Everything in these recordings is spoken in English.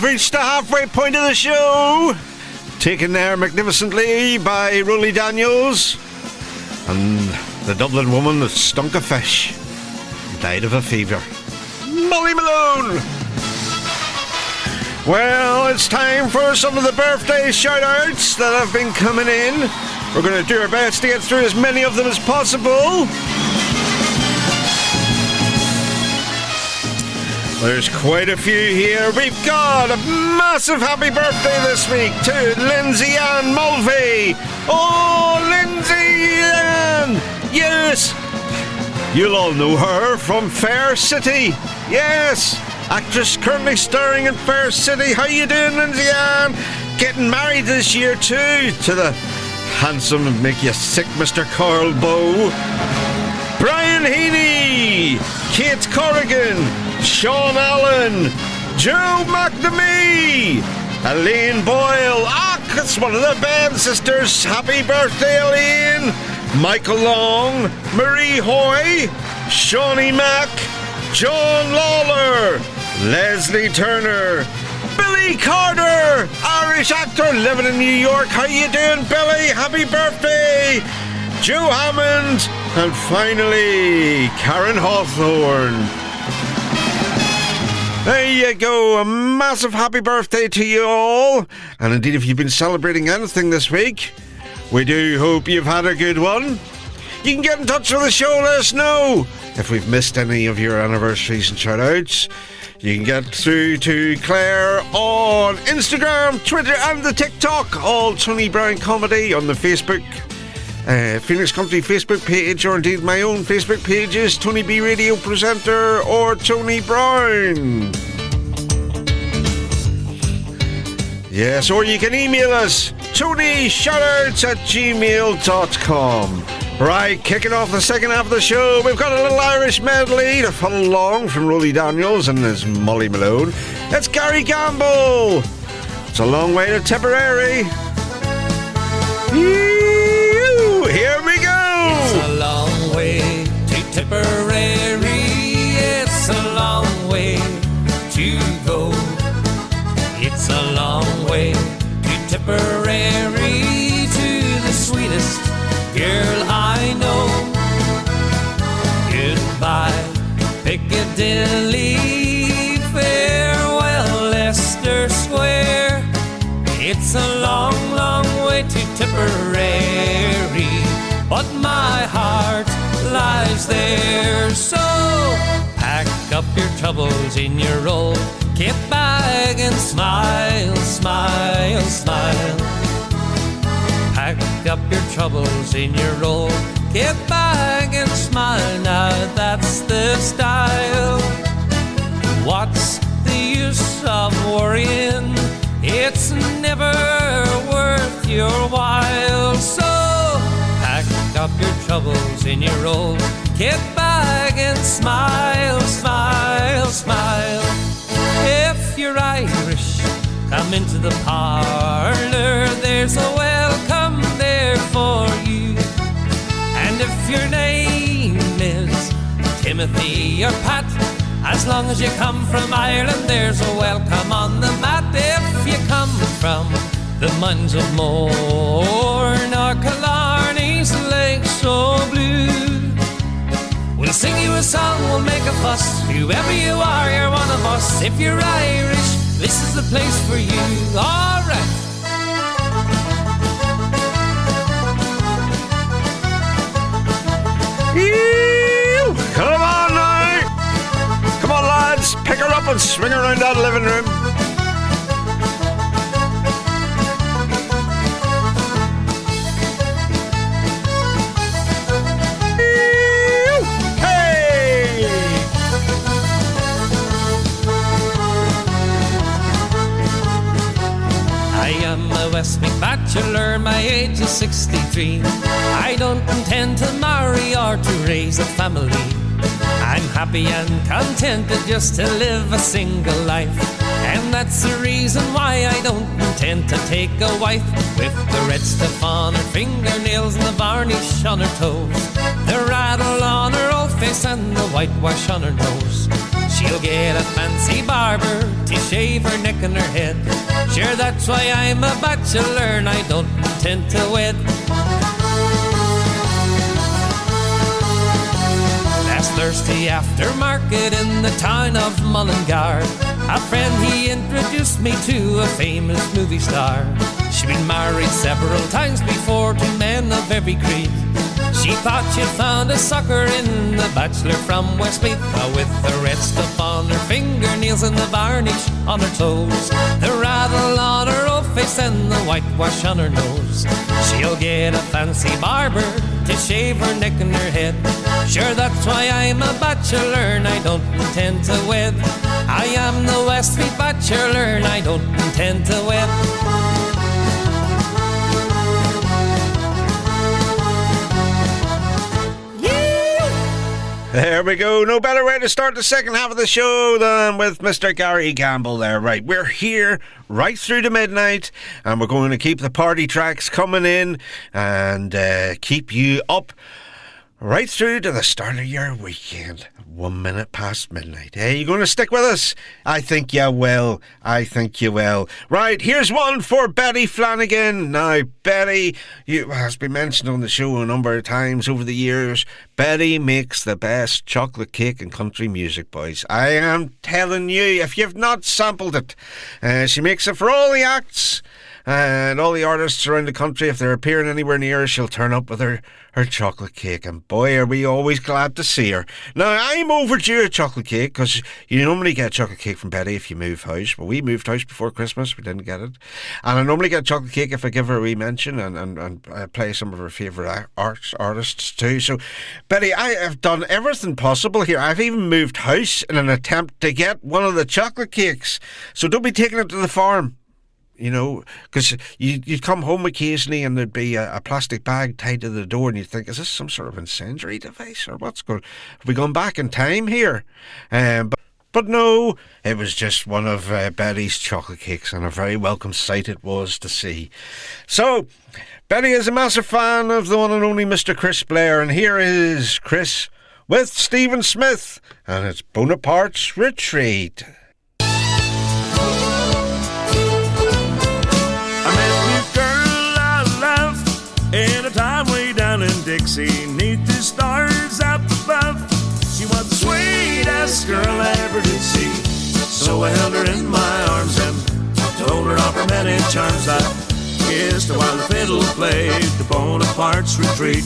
reached the halfway point of the show. Taken there magnificently by Roly Daniels. And the Dublin woman that stunk of fish died of a fever. Molly Malone! Well, it's time for some of the birthday shout-outs that have been coming in. We're going to do our best to get through as many of them as possible. There's quite a few here. We've got a massive happy birthday this week to Lindsay Ann Mulvey. Oh, Lindsay Ann! Yes! You'll all know her from Fair City. Yes! Actress currently starring in Fair City. How you doing, Lindsay Ann? Getting married this year too to the handsome and make you sick Mr. Carl Bow. Brian Heaney, Kate Corrigan, Shawn Allen, Joe McNamee, Elaine Boyle. It's one of the band sisters. Happy birthday, Elaine. Michael Long, Marie Hoy, Shawnee Mack, John Lawler, Leslie Turner, Billy Carter, Irish actor living in New York. How you doing, Billy? Happy birthday. Joe Hammond, and finally, Karen Hawthorne. There you go, a massive happy birthday to you all. And indeed, if you've been celebrating anything this week, we do hope you've had a good one. You can get in touch with the show, let us know if we've missed any of your anniversaries and shout-outs. You can get through to Claire on Instagram, Twitter and the TikTok, all Tony Brown Comedy on the Facebook Phoenix Country Facebook page, or indeed my own Facebook pages, Tony B Radio Presenter or Tony Brown. Yes, or you can email us, tonyshoutouts@gmail.com. Right, kicking off the second half of the show, we've got a little Irish medley to follow along from Roly Daniels and his Molly Malone. It's Gary Gamble. It's a long way to Tipperary. Here we go! It's a long way to Tipperary. It's a long way to go. It's a long way to Tipperary, to the sweetest girl I know. Goodbye, Piccadilly. Farewell, Leicester Square. It's a long, long way to Tipperary, but my heart lies there. So pack up your troubles in your old kit bag and smile, smile, smile. Pack up your troubles in your old kit bag and smile. Now that's the style. What's the use of worrying? It's never worth your while. So pack up your troubles in your old kit bag and smile, smile, smile. If you're Irish, come into the parlour. There's a welcome there for you. And if your name is Timothy or Pat, as long as you come from Ireland, there's a welcome on the mat. If you come from the mines of Mourne or Killarney's lake so blue, we'll sing you a song, we'll make a fuss. Whoever you are, you're one of us. If you're Irish, this is the place for you. All right. Come on now! Come on, lads, pick her up and swing her around that living room. Hey! I am a Westmeath bachelor, my age is 63. I don't intend to marry or to raise a family. I'm happy and contented just to live a single life. And that's the reason why I don't intend to take a wife with the red stuff on her fingernails and the varnish on her toes, the rattle on her old face and the whitewash on her nose. She'll get a fancy barber to shave her neck and her head. Sure, that's why I'm a bachelor and I don't intend to wed. Last Thursday after market in the town of Mullingar, a friend he introduced me to a famous movie star. She'd been married several times before to men of every creed. She thought she'd found a sucker in the bachelor from Westmeath, with the red stuff on her fingernails and the varnish on her toes, the rattle on her old face and the whitewash on her nose. She'll get a fancy barber to shave her neck and her head. Sure, that's why I'm a bachelor and I don't intend to wed. I am the Westmeath bachelor and I don't intend to wed. There we go. No better way to start the second half of the show than with Mr. Gary Gamble there. Right, we're here right through to midnight and we're going to keep the party tracks coming in and keep you up right through to the start of your weekend. 1 minute past midnight. Hey, you going to stick with us? I think you will. I think you will. Right, here's one for Betty Flanagan. Now, Betty, has been mentioned on the show a number of times over the years. Betty makes the best chocolate cake in country music, boys. I am telling you, if you've not sampled it, she makes it for all the acts and all the artists around the country. If they're appearing anywhere near her, she'll turn up with her chocolate cake, and boy, are we always glad to see her. Now, I'm overdue a chocolate cake, because you normally get chocolate cake from Betty if you move house. Well, we moved house before Christmas, we didn't get it. And I normally get chocolate cake if I give her a wee mention and play some of her favourite artists too. So, Betty, I have done everything possible here. I've even moved house in an attempt to get one of the chocolate cakes. So don't be taking it to the farm. You know, because you'd come home occasionally and there'd be a plastic bag tied to the door and you'd think, is this some sort of incendiary device or what's going on? Have we gone back in time here? But no, it was just one of Betty's chocolate cakes, and a very welcome sight it was to see. So, Betty is a massive fan of the one and only Mr. Chris Blair, and here is Chris with Stephen Smyth, and it's Bonaparte's Retreat. In a time way down in Dixie, neath the stars up above, she was the sweetest girl I ever did see. So I held her in my arms and told her of her many charms. I kissed her while the fiddle played the Bonaparte's Retreat.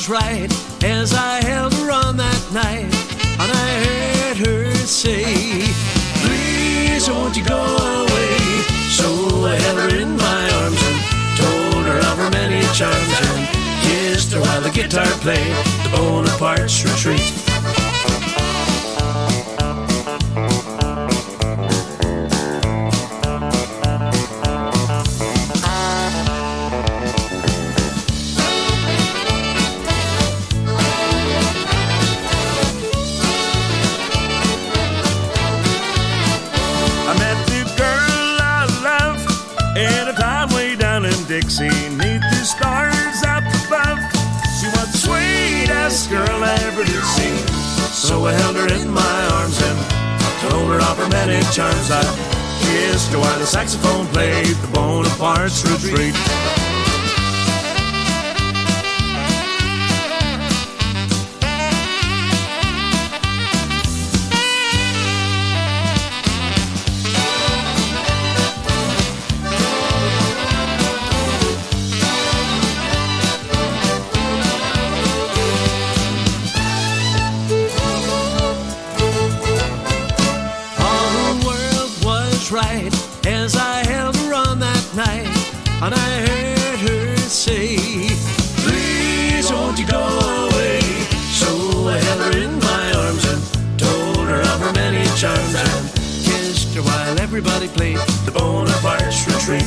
Right as I held her on that night, and I heard her say, please won't you go away. So I held her in my arms and told her of her many charms, and kissed her while the guitar played the Bonaparte's Retreat. Dixie, neath the stars up above, she was the sweetest girl I ever did see. So I held her in my arms and told her of her many charms. I kissed her while the saxophone played the Bonaparte's Retreat. Right as I held her on that night, and I heard her say, please won't you go away. So I held her in my arms and told her of her many charms, and kissed her while everybody played the Bonaparte's Retreat.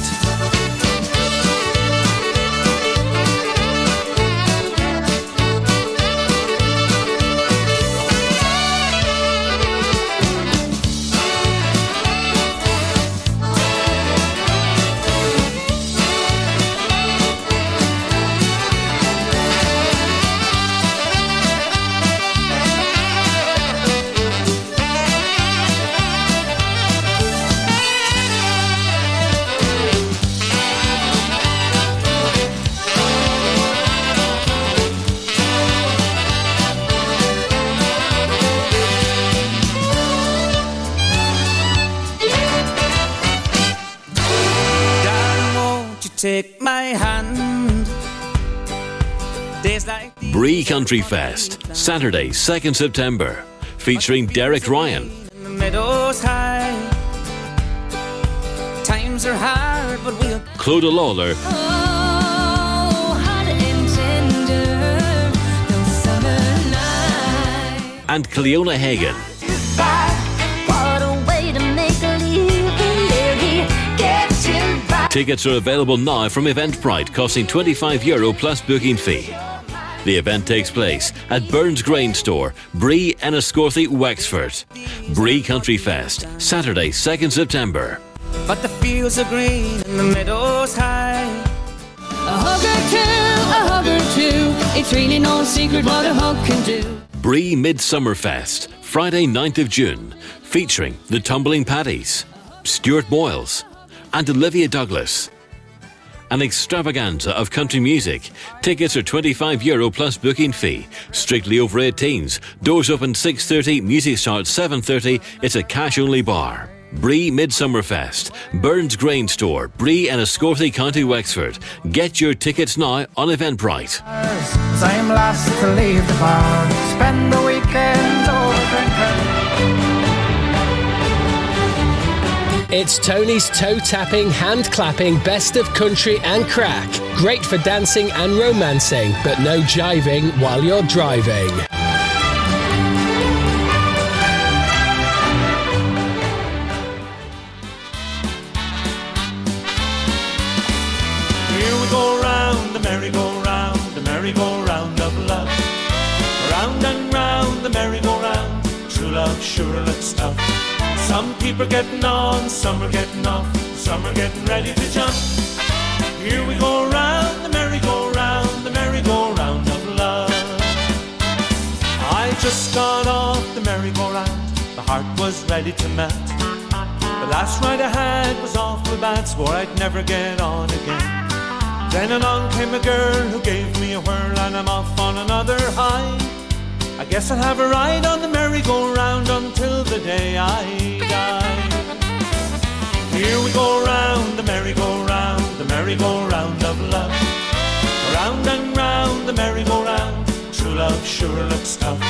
take my hand. Days like these Bree Country Fest, Saturday, 2nd September, featuring Derek Ryan, in the meadows high. Times are hard, but we'll Clodagh Lawler, Oh, hot and tender, those summer nights. and Cleona Hagan. What a way to make a living, getting by. Tickets are available now from Eventbrite, costing €25 plus booking fee. The event takes place at Burns Grain Store, Bree, Enniscorthy, Wexford. Bree Country Fest, Saturday, 2nd September. but the fields are green and the meadows high. A hug or two, it's really no secret what a hug can do. Bree Midsummer Fest, Friday 9th of June, featuring the Tumbling Paddies, Stuart Boyles, and Olivia Douglas. An extravaganza of country music. Tickets are €25 plus booking fee. Strictly over 18s. Doors open 6:30, music starts 7:30. It's a cash-only bar. Bree Midsummer Fest, Burns Grain Store, Bree, Enniscorthy, County Wexford. Get your tickets now on Eventbrite. As I'm last to leave the bar, spend the weekend over drinking. It's Tony's toe-tapping, hand-clapping best of country and crack. Great for dancing and romancing, but no jiving while you're driving. Here we go round the merry-go-round, the merry-go-round of love. Round and round the merry-go-round, true love sure looks tough. Some people are getting on, some are getting off, some are getting ready to jump. Here we go round the merry-go-round, the merry-go-round of love. I just got off the merry-go-round, the heart was ready to melt. The last ride I had was awful bad, swore I'd never get on again. Then along came a girl who gave me a whirl, and I'm off on another high. I guess I'll have a ride on the merry-go-round until the day I die. Here we go round the merry-go-round, the merry-go-round of love. Round and round the merry-go-round, true love sure looks tough.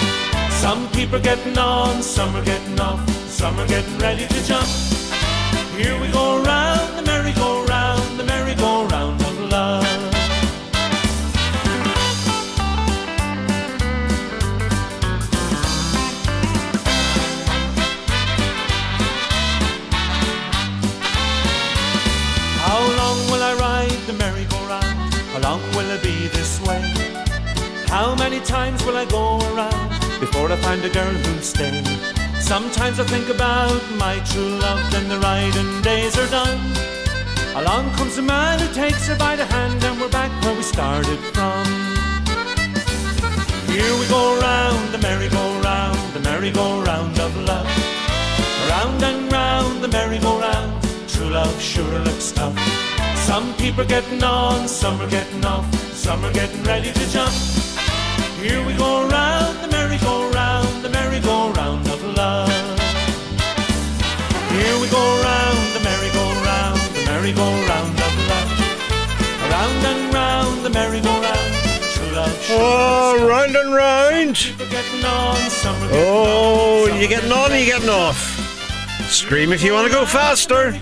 Some people are getting on, some are getting off, some are getting ready to jump. Here we go round the merry-go-round, the merry-go-round of love. How long will I ride the merry-go-round? How long will it be this way? How many times will I go around before I find a girl who'll stay? Sometimes I think about my true love, then the riding days are done. Along comes a man who takes her by the hand, and we're back where we started from. Here we go round the merry-go-round, the merry-go-round of love. Round and round the merry-go-round, true love sure looks tough. Some people are getting on, some are getting off, some are getting ready to jump. Here we go round the merry-go-round, the merry-go-round of love. Here we go round the merry-go-round, the merry-go-round of love. Round and round the merry-go-round, true love sure looks tough. Round and round. Some people getting on, some are getting Oh, off, some you are getting on or you getting off? Scream if you want to go faster.